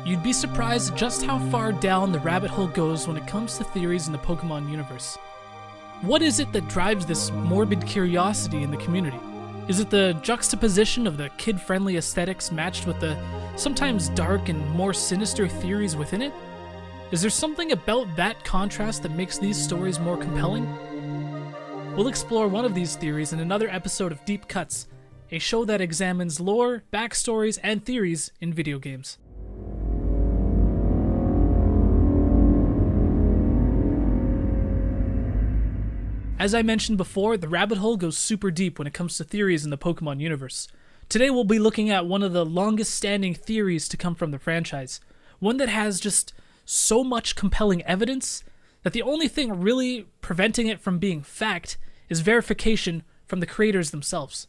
You'd be surprised just how far down the rabbit hole goes when it comes to theories in the Pokemon universe. What is it that drives this morbid curiosity in the community? Is it the juxtaposition of the kid-friendly aesthetics matched with the sometimes dark and more sinister theories within it? Is there something about that contrast that makes these stories more compelling? We'll explore one of these theories in another episode of Deep Cuts, a show that examines lore, backstories, and theories in video games. As I mentioned before, the rabbit hole goes super deep when it comes to theories in the Pokemon universe. Today we'll be looking at one of the longest standing theories to come from the franchise, one that has just so much compelling evidence that the only thing really preventing it from being fact is verification from the creators themselves.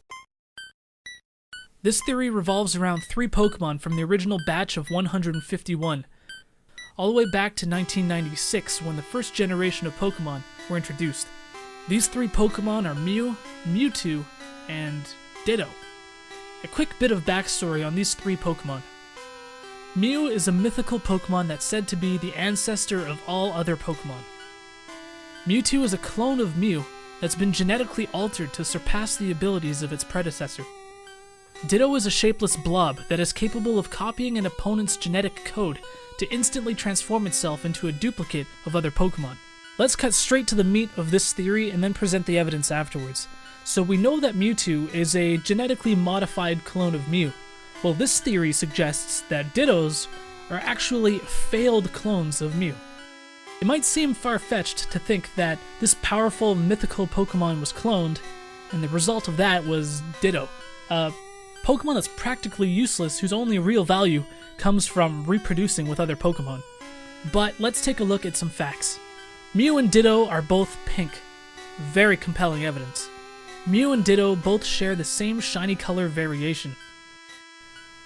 This theory revolves around 3 Pokemon from the original batch of 151, all the way back to 1996 when the first generation of Pokemon were introduced. These 3 Pokemon are Mew, Mewtwo, and Ditto. A quick bit of backstory on these 3 Pokemon. Mew is a mythical Pokemon that's said to be the ancestor of all other Pokemon. Mewtwo is a clone of Mew that's been genetically altered to surpass the abilities of its predecessor. Ditto is a shapeless blob that is capable of copying an opponent's genetic code to instantly transform itself into a duplicate of other Pokemon. Let's cut straight to the meat of this theory and then present the evidence afterwards. So we know that Mewtwo is a genetically modified clone of Mew. Well, this theory suggests that Dittos are actually failed clones of Mew. It might seem far-fetched to think that this powerful mythical Pokemon was cloned, and the result of that was Ditto, a Pokemon that's practically useless whose only real value comes from reproducing with other Pokemon. But let's take a look at some facts. Mew and Ditto are both pink. Very compelling evidence. Mew and Ditto both share the same shiny color variation.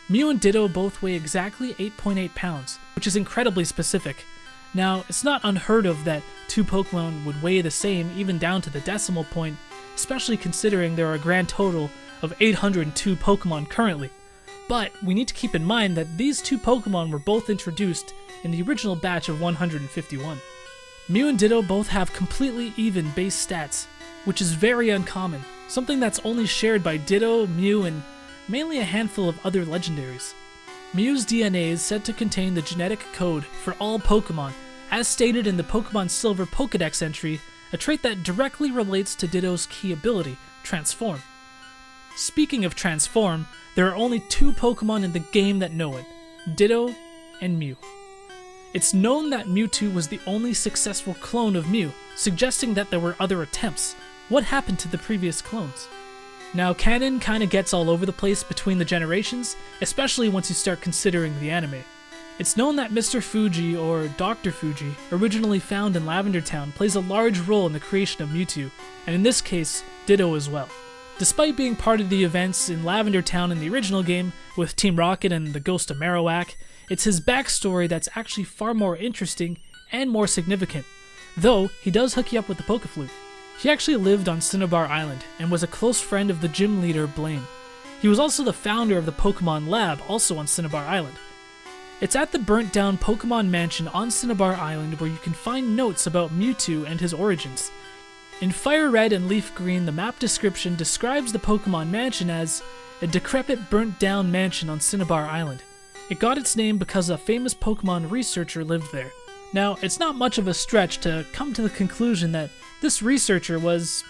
Mew and Ditto both weigh exactly 8.8 pounds, which is incredibly specific. Now, it's not unheard of that 2 Pokemon would weigh the same even down to the decimal point, especially considering there are a grand total of 802 Pokemon currently. But we need to keep in mind that these 2 Pokemon were both introduced in the original batch of 151. Mew and Ditto both have completely even base stats, which is very uncommon, something that's only shared by Ditto, Mew, and mainly a handful of other legendaries. Mew's DNA is said to contain the genetic code for all Pokemon, as stated in the Pokemon Silver Pokédex entry, a trait that directly relates to Ditto's key ability, Transform. Speaking of Transform, there are only 2 Pokemon in the game that know it, Ditto and Mew. It's known that Mewtwo was the only successful clone of Mew, suggesting that there were other attempts. What happened to the previous clones? Now, canon kinda gets all over the place between the generations, especially once you start considering the anime. It's known that Mr. Fuji, or Dr. Fuji, originally found in Lavender Town, plays a large role in the creation of Mewtwo, and in this case, Ditto as well. Despite being part of the events in Lavender Town in the original game, with Team Rocket and the Ghost of Marowak, it's his backstory that's actually far more interesting and more significant, though he does hook you up with the Pokeflute. He actually lived on Cinnabar Island and was a close friend of the gym leader Blaine. He was also the founder of the Pokemon Lab, also on Cinnabar Island. It's at the burnt down Pokemon Mansion on Cinnabar Island where you can find notes about Mewtwo and his origins. In Fire Red and Leaf Green, the map description describes the Pokemon Mansion as a decrepit burnt down mansion on Cinnabar Island. It got its name because a famous Pokemon researcher lived there. Now, it's not much of a stretch to come to the conclusion that this researcher was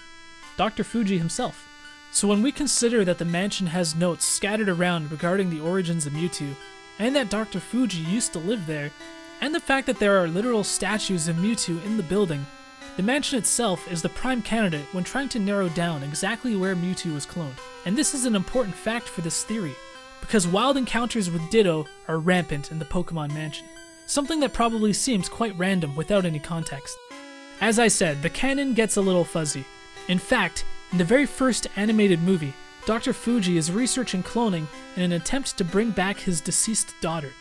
Dr. Fuji himself. So when we consider that the mansion has notes scattered around regarding the origins of Mewtwo, and that Dr. Fuji used to live there, and the fact that there are literal statues of Mewtwo in the building, the mansion itself is the prime candidate when trying to narrow down exactly where Mewtwo was cloned. And this is an important fact for this theory, because wild encounters with Ditto are rampant in the Pokemon Mansion, something that probably seems quite random without any context. As I said, the canon gets a little fuzzy. In fact, in the very first animated movie, Dr. Fuji is researching cloning in an attempt to bring back his deceased daughter.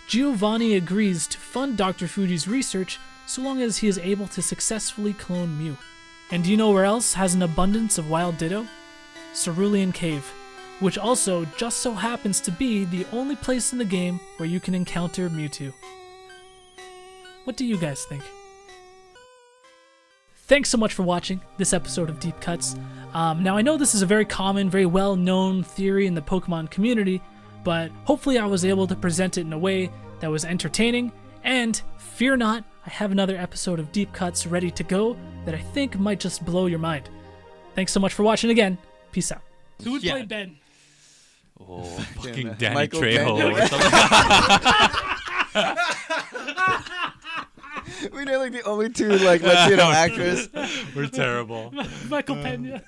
Giovanni agrees to fund Dr. Fuji's research so long as he is able to successfully clone Mew. And do you know where else has an abundance of wild Ditto? Cerulean Cave. which also just so happens to be the only place in the game where you can encounter Mewtwo. What do you guys think? Thanks so much for watching this episode of Deep Cuts. Now I know this is a very common, very well-known theory in the Pokemon community, but hopefully I was able to present it in a way that was entertaining, and fear not, I have another episode of Deep Cuts ready to go that I think might just blow your mind. Thanks so much for watching again. Peace out. Who would play Ben? Oh, fucking Danny Michael Trejo or something. We know like the only two like Latino actors. We're terrible. Michael Pena.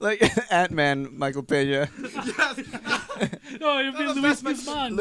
like Ant-Man, Michael Pena. No, you'd be Luis Guzman.